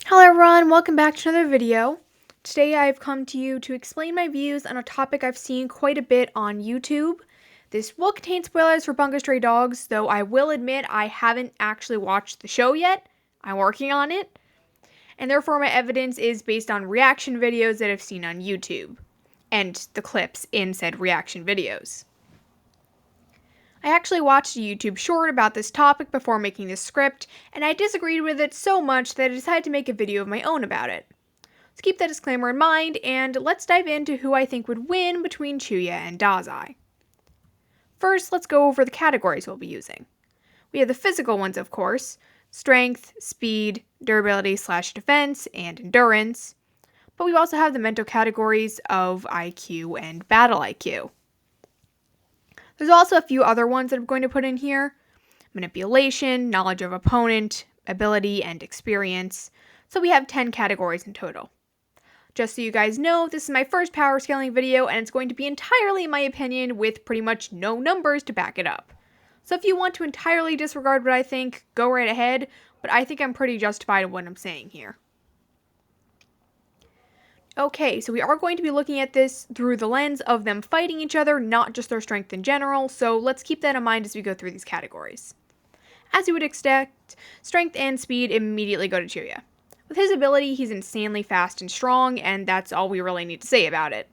Hello everyone, welcome back to another video. Today I've come to you to explain my views on a topic I've seen quite a bit on YouTube. This will contain spoilers for Bungo Stray Dogs, though I will admit I haven't actually watched the show yet. I'm working on it. And therefore my evidence is based on reaction videos that I've seen on YouTube, and the clips in said reaction videos. I actually watched a YouTube short about this topic before making this script, and I disagreed with it so much that I decided to make a video of my own about it. Let's keep that disclaimer in mind, and let's dive into who I think would win between Chuuya and Dazai. First, let's go over the categories we'll be using. We have the physical ones, of course: strength, speed, durability/defense, and endurance. But we also have the mental categories of IQ and battle IQ. There's also a few other ones that I'm going to put in here: manipulation, knowledge of opponent, ability, and experience. So we have 10 categories in total. Just so you guys know, this is my first power scaling video, and it's going to be entirely my opinion with pretty much no numbers to back it up. So if you want to entirely disregard what I think, go right ahead, but I think I'm pretty justified in what I'm saying here. Okay, so we are going to be looking at this through the lens of them fighting each other, not just their strength in general, so let's keep that in mind as we go through these categories. As you would expect, strength and speed immediately go to Chuuya. With his ability, he's insanely fast and strong, and that's all we really need to say about it.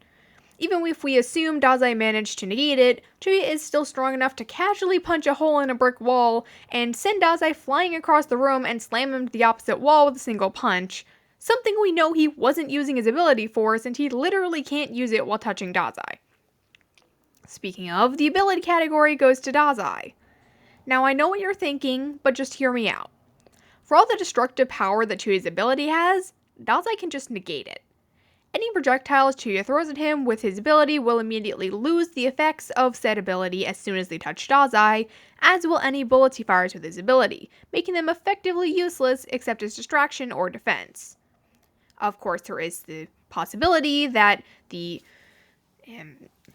Even if we assume Dazai managed to negate it, Chuuya is still strong enough to casually punch a hole in a brick wall and send Dazai flying across the room and slam him to the opposite wall with a single punch. Something we know he wasn't using his ability for, since he literally can't use it while touching Dazai. Speaking of, the ability category goes to Dazai. Now I know what you're thinking, but just hear me out. For all the destructive power that Chuuya's ability has, Dazai can just negate it. Any projectiles Chuuya throws at him with his ability will immediately lose the effects of said ability as soon as they touch Dazai, as will any bullets he fires with his ability, making them effectively useless except as distraction or defense. Of course, there is the possibility that the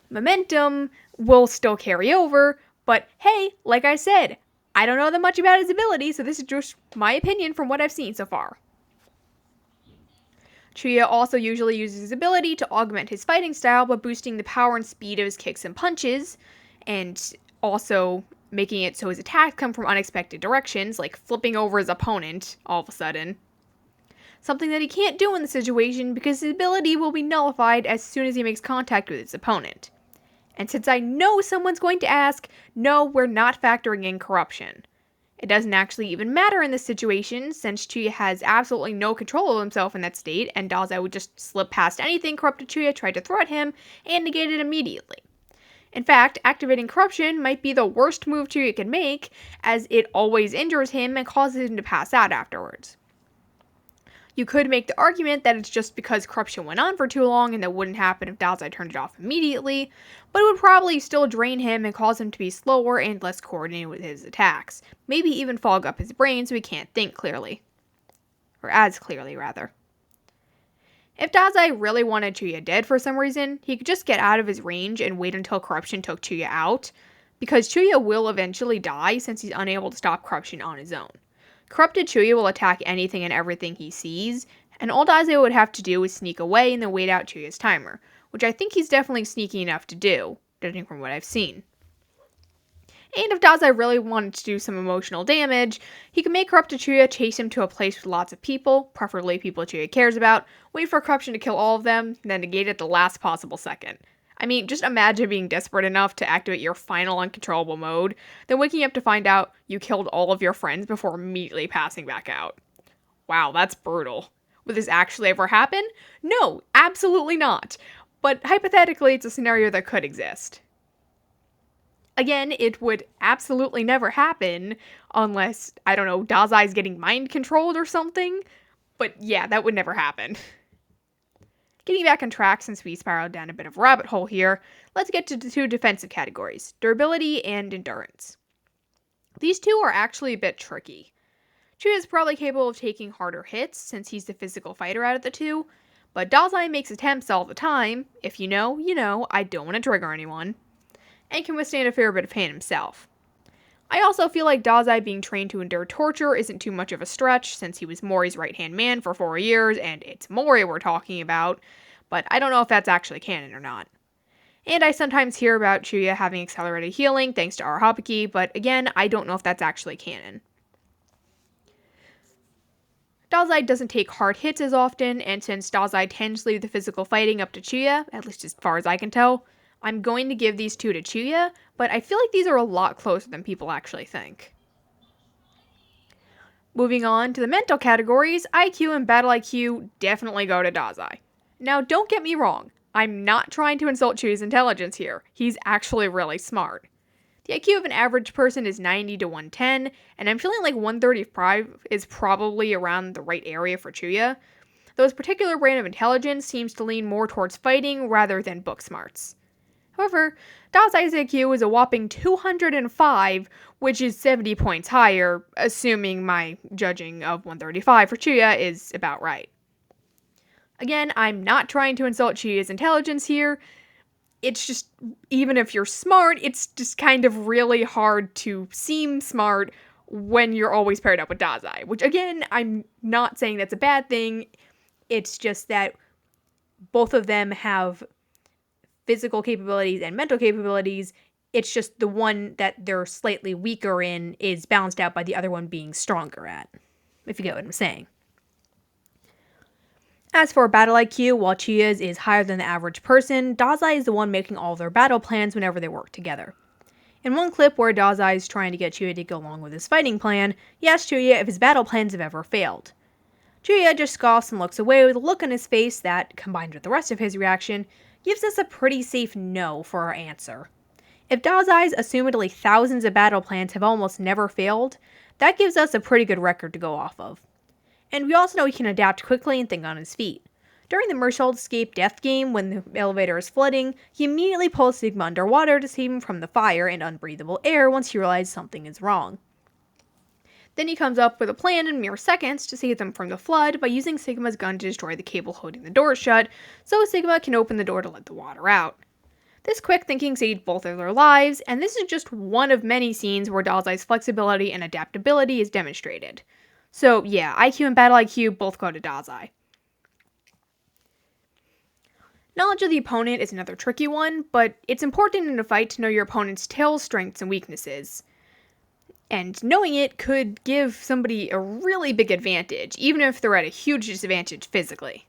momentum will still carry over, but hey, like I said, I don't know that much about his ability, so this is just my opinion from what I've seen so far. Chuuya also usually uses his ability to augment his fighting style by boosting the power and speed of his kicks and punches, and also making it so his attacks come from unexpected directions, like flipping over his opponent all of a sudden. Something that he can't do in the situation because his ability will be nullified as soon as he makes contact with his opponent. And since I know someone's going to ask, no, we're not factoring in corruption. It doesn't actually even matter in this situation, since Chuuya has absolutely no control of himself in that state, and Dazai would just slip past anything corrupted Chuuya tried to throw at him and negate it immediately. In fact, activating corruption might be the worst move Chuuya can make, as it always injures him and causes him to pass out afterwards. You could make the argument that it's just because corruption went on for too long and that wouldn't happen if Dazai turned it off immediately, but it would probably still drain him and cause him to be slower and less coordinated with his attacks, maybe even fog up his brain so he can't think clearly. Or as clearly, rather. If Dazai really wanted Chuuya dead for some reason, he could just get out of his range and wait until corruption took Chuuya out, because Chuuya will eventually die since he's unable to stop corruption on his own. Corrupted Chuuya will attack anything and everything he sees, and all Dazai would have to do is sneak away and then wait out Chuuya's timer, which I think he's definitely sneaky enough to do, judging from what I've seen. And if Dazai really wanted to do some emotional damage, he could make Corrupted Chuuya chase him to a place with lots of people, preferably people Chuuya cares about, wait for corruption to kill all of them, and then negate it at the last possible second. I mean, just imagine being desperate enough to activate your final uncontrollable mode, then waking up to find out you killed all of your friends before immediately passing back out. Wow, that's brutal. Would this actually ever happen? No, absolutely not. But hypothetically, it's a scenario that could exist. Again, it would absolutely never happen unless, I don't know, Dazai's getting mind controlled or something. But yeah, that would never happen. Getting back on track since we spiraled down a bit of a rabbit hole here, let's get to the two defensive categories, durability and endurance. These two are actually a bit tricky. Chuuya is probably capable of taking harder hits since he's the physical fighter out of the two, but Dazai makes attempts all the time, if you know, I don't want to trigger anyone, and can withstand a fair bit of pain himself. I also feel like Dazai being trained to endure torture isn't too much of a stretch, since he was Mori's right-hand man for 4 years, and it's Mori we're talking about, but I don't know if that's actually canon or not. And I sometimes hear about Chuuya having accelerated healing thanks to Arahabiki, but again, I don't know if that's actually canon. Dazai doesn't take hard hits as often, and since Dazai tends to leave the physical fighting up to Chuuya, at least as far as I can tell, I'm going to give these two to Chuuya, but I feel like these are a lot closer than people actually think. Moving on to the mental categories, IQ and Battle IQ definitely go to Dazai. Now, don't get me wrong, I'm not trying to insult Chuuya's intelligence here. He's actually really smart. The IQ of an average person is 90 to 110, and I'm feeling like 135 is probably around the right area for Chuuya, though his particular brand of intelligence seems to lean more towards fighting rather than book smarts. However, Dazai's IQ is a whopping 205, which is 70 points higher, assuming my judging of 135 for Chuuya is about right. Again, I'm not trying to insult Chuuya's intelligence here. It's just, even if you're smart, it's just kind of really hard to seem smart when you're always paired up with Dazai. Which, again, I'm not saying that's a bad thing. It's just that both of them have physical capabilities and mental capabilities. It's just the one that they're slightly weaker in is balanced out by the other one being stronger at, if you get what I'm saying. As for battle IQ, while Chuuya's is higher than the average person, Dazai is the one making all their battle plans whenever they work together. In one clip where Dazai is trying to get Chuuya to go along with his fighting plan, he asks Chuuya if his battle plans have ever failed. Chuuya just scoffs and looks away with a look on his face that, combined with the rest of his reaction, gives us a pretty safe no for our answer. If Dazai's assumedly thousands of battle plans have almost never failed, that gives us a pretty good record to go off of. And we also know he can adapt quickly and think on his feet. During the Mershald escape death game, when the elevator is flooding, he immediately pulls Sigma underwater to save him from the fire and unbreathable air once he realizes something is wrong. Then he comes up with a plan in mere seconds to save them from the flood by using Sigma's gun to destroy the cable holding the door shut, so Sigma can open the door to let the water out. This quick thinking saved both of their lives, and this is just one of many scenes where Dazai's flexibility and adaptability is demonstrated. So yeah, IQ and Battle IQ both go to Dazai. Knowledge of the opponent is another tricky one, but it's important in a fight to know your opponent's tail strengths and weaknesses. And knowing it could give somebody a really big advantage, even if they're at a huge disadvantage physically.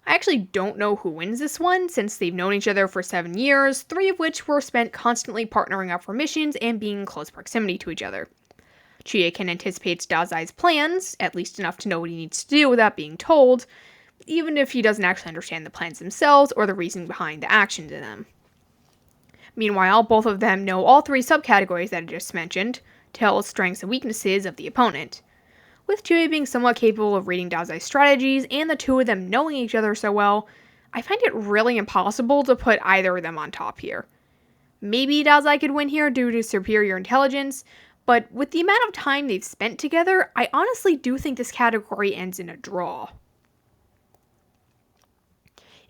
I actually don't know who wins this one, since they've known each other for 7 years, 3 of which were spent constantly partnering up for missions and being in close proximity to each other. Chuuya can anticipate Dazai's plans, at least enough to know what he needs to do without being told, even if he doesn't actually understand the plans themselves or the reason behind the actions in them. Meanwhile, both of them know all 3 subcategories that I just mentioned, tells strengths and weaknesses of the opponent. With Chuuya being somewhat capable of reading Dazai's strategies and the two of them knowing each other so well, I find it really impossible to put either of them on top here. Maybe Dazai could win here due to superior intelligence, but with the amount of time they've spent together, I honestly do think this category ends in a draw.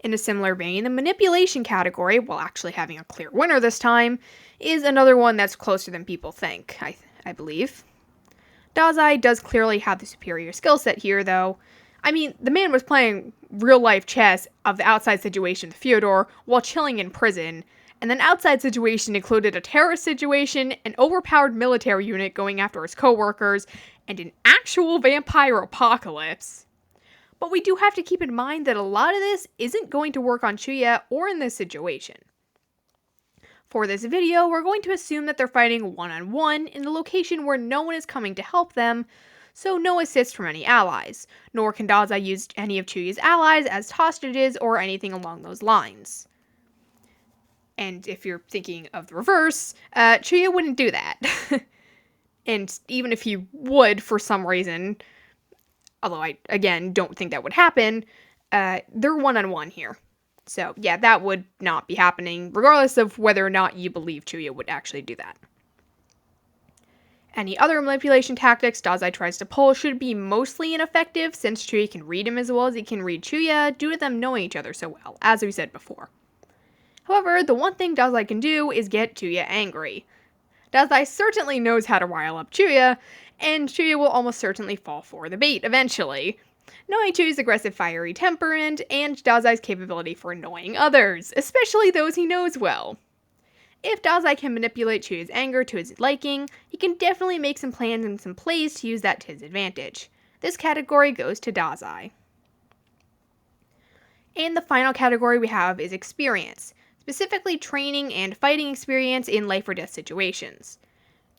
In a similar vein, the manipulation category, while actually having a clear winner this time, is another one that's closer than people think, I believe. Dazai does clearly have the superior skill set here, though. I mean, the man was playing real-life chess of the outside situation with Fyodor while chilling in prison, and then outside situation included a terrorist situation, an overpowered military unit going after his co-workers, and an actual vampire apocalypse. But we do have to keep in mind that a lot of this isn't going to work on Chuuya or in this situation. For this video, we're going to assume that they're fighting one-on-one in a location where no one is coming to help them, so no assist from any allies, nor can Dazai use any of Chuuya's allies as hostages or anything along those lines. And if you're thinking of the reverse, Chuuya wouldn't do that. And even if he would for some reason, although I, again, don't think that would happen, they're one-on-one here. So yeah, that would not be happening, regardless of whether or not you believe Chuuya would actually do that. Any other manipulation tactics Dazai tries to pull should be mostly ineffective, since Chuuya can read him as well as he can read Chuuya, due to them knowing each other so well, as we said before. However, the one thing Dazai can do is get Chuuya angry. Dazai certainly knows how to rile up Chuuya, and Chuuya will almost certainly fall for the bait eventually. Knowing Chuuya's aggressive, fiery temperament, and Dazai's capability for annoying others, especially those he knows well. If Dazai can manipulate Chuuya's anger to his liking, he can definitely make some plans and some plays to use that to his advantage. This category goes to Dazai. And the final category we have is experience, specifically training and fighting experience in life or death situations.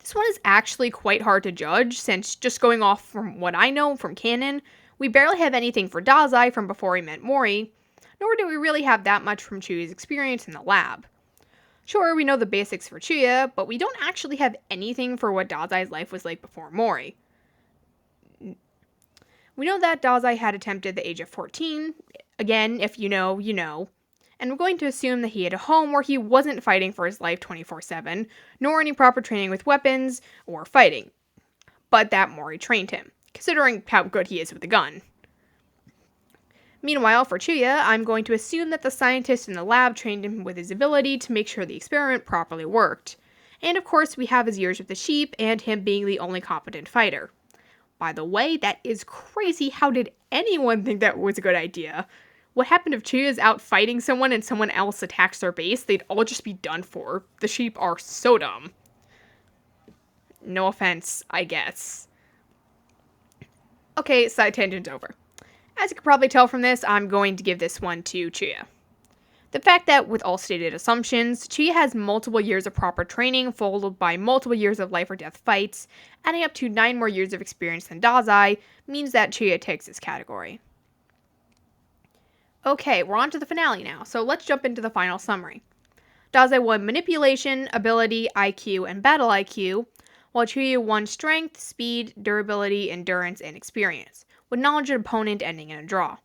This one is actually quite hard to judge, since just going off from what I know from canon, we barely have anything for Dazai from before he met Mori, nor do we really have that much from Chuuya's experience in the lab. Sure, we know the basics for Chuuya, but we don't actually have anything for what Dazai's life was like before Mori. We know that Dazai had attempted the age of 14, again, if you know, you know, and we're going to assume that he had a home where he wasn't fighting for his life 24/7, nor any proper training with weapons or fighting, but that Mori trained him, considering how good he is with a gun. Meanwhile, for Chuuya, I'm going to assume that the scientist in the lab trained him with his ability to make sure the experiment properly worked. And of course, we have his years with the sheep and him being the only competent fighter. By the way, that is crazy. How did anyone think that was a good idea? What happened if Chuuya's out fighting someone and someone else attacks their base? They'd all just be done for. The sheep are so dumb. No offense, I guess. Okay, side tangent over. As you can probably tell from this, I'm going to give this one to Chuuya. The fact that, with all stated assumptions, Chuuya has multiple years of proper training followed by multiple years of life or death fights, adding up to 9 more years of experience than Dazai, means that Chuuya takes this category. Okay, we're on to the finale now, so let's jump into the final summary. Dazai won manipulation, ability, IQ, and battle IQ, while Chuuya won strength, speed, durability, endurance, and experience, with knowledge of opponent ending in a draw.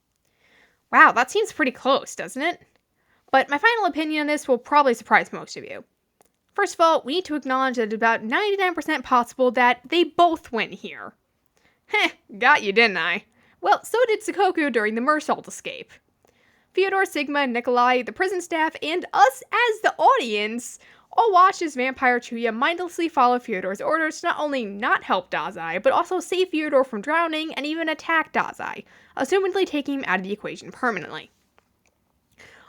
Wow, that seems pretty close, doesn't it? But my final opinion on this will probably surprise most of you. First of all, we need to acknowledge that it's about 99% possible that they both win here. Heh, got you, didn't I? Well, so did Sakoku during the Mersault escape. Fyodor, Sigma, Nikolai, the prison staff, and us as the audience all watched as Vampire Chuuya mindlessly follow Fyodor's orders to not only not help Dazai, but also save Fyodor from drowning and even attack Dazai, assumedly taking him out of the equation permanently.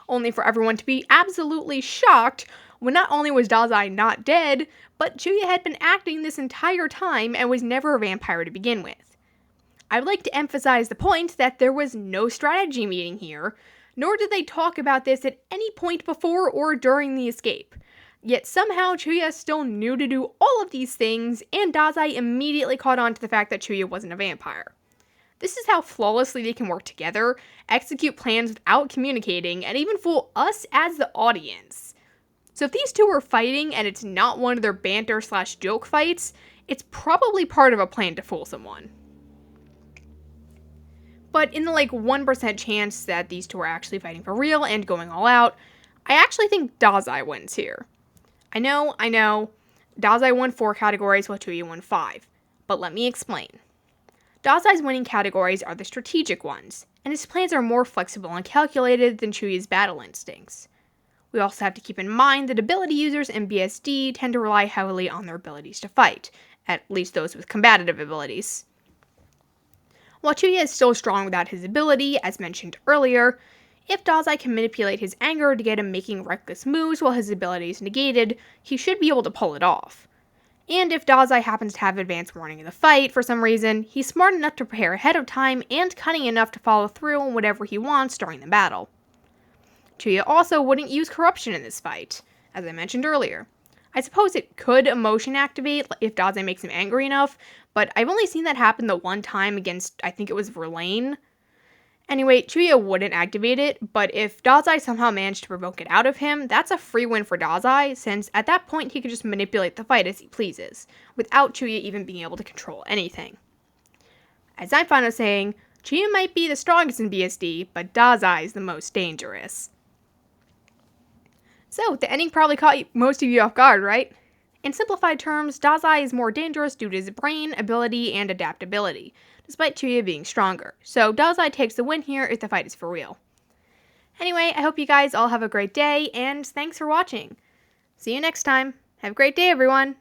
Only for everyone to be absolutely shocked when not only was Dazai not dead, but Chuuya had been acting this entire time and was never a vampire to begin with. I'd like to emphasize the point that there was no strategy meeting here, nor did they talk about this at any point before or during the escape. Yet somehow Chuuya still knew to do all of these things, and Dazai immediately caught on to the fact that Chuuya wasn't a vampire. This is how flawlessly they can work together, execute plans without communicating, and even fool us as the audience. So if these two were fighting and it's not one of their banter/joke fights, it's probably part of a plan to fool someone. But in the 1% chance that these two are actually fighting for real and going all out, I actually think Dazai wins here. I know, Dazai won 4 categories while Chuuya won 5, but let me explain. Dazai's winning categories are the strategic ones, and his plans are more flexible and calculated than Chuuya's battle instincts. We also have to keep in mind that ability users in BSD tend to rely heavily on their abilities to fight, at least those with combative abilities. While Chuuya is still strong without his ability, as mentioned earlier, if Dazai can manipulate his anger to get him making reckless moves while his ability is negated, he should be able to pull it off. And if Dazai happens to have advance warning in the fight for some reason, he's smart enough to prepare ahead of time and cunning enough to follow through on whatever he wants during the battle. Chuuya also wouldn't use corruption in this fight, as I mentioned earlier. I suppose it could emotion activate if Dazai makes him angry enough, but I've only seen that happen the one time against, I think it was Verlaine. Anyway, Chuuya wouldn't activate it, but if Dazai somehow managed to provoke it out of him, that's a free win for Dazai, since at that point he could just manipulate the fight as he pleases, without Chuuya even being able to control anything. As I'm fond of saying, Chuuya might be the strongest in BSD, but Dazai is the most dangerous. So, the ending probably caught most of you off guard, right? In simplified terms, Dazai is more dangerous due to his brain, ability, and adaptability, despite Chuuya being stronger. So Dazai takes the win here if the fight is for real. Anyway, I hope you guys all have a great day, and thanks for watching. See you next time. Have a great day, everyone!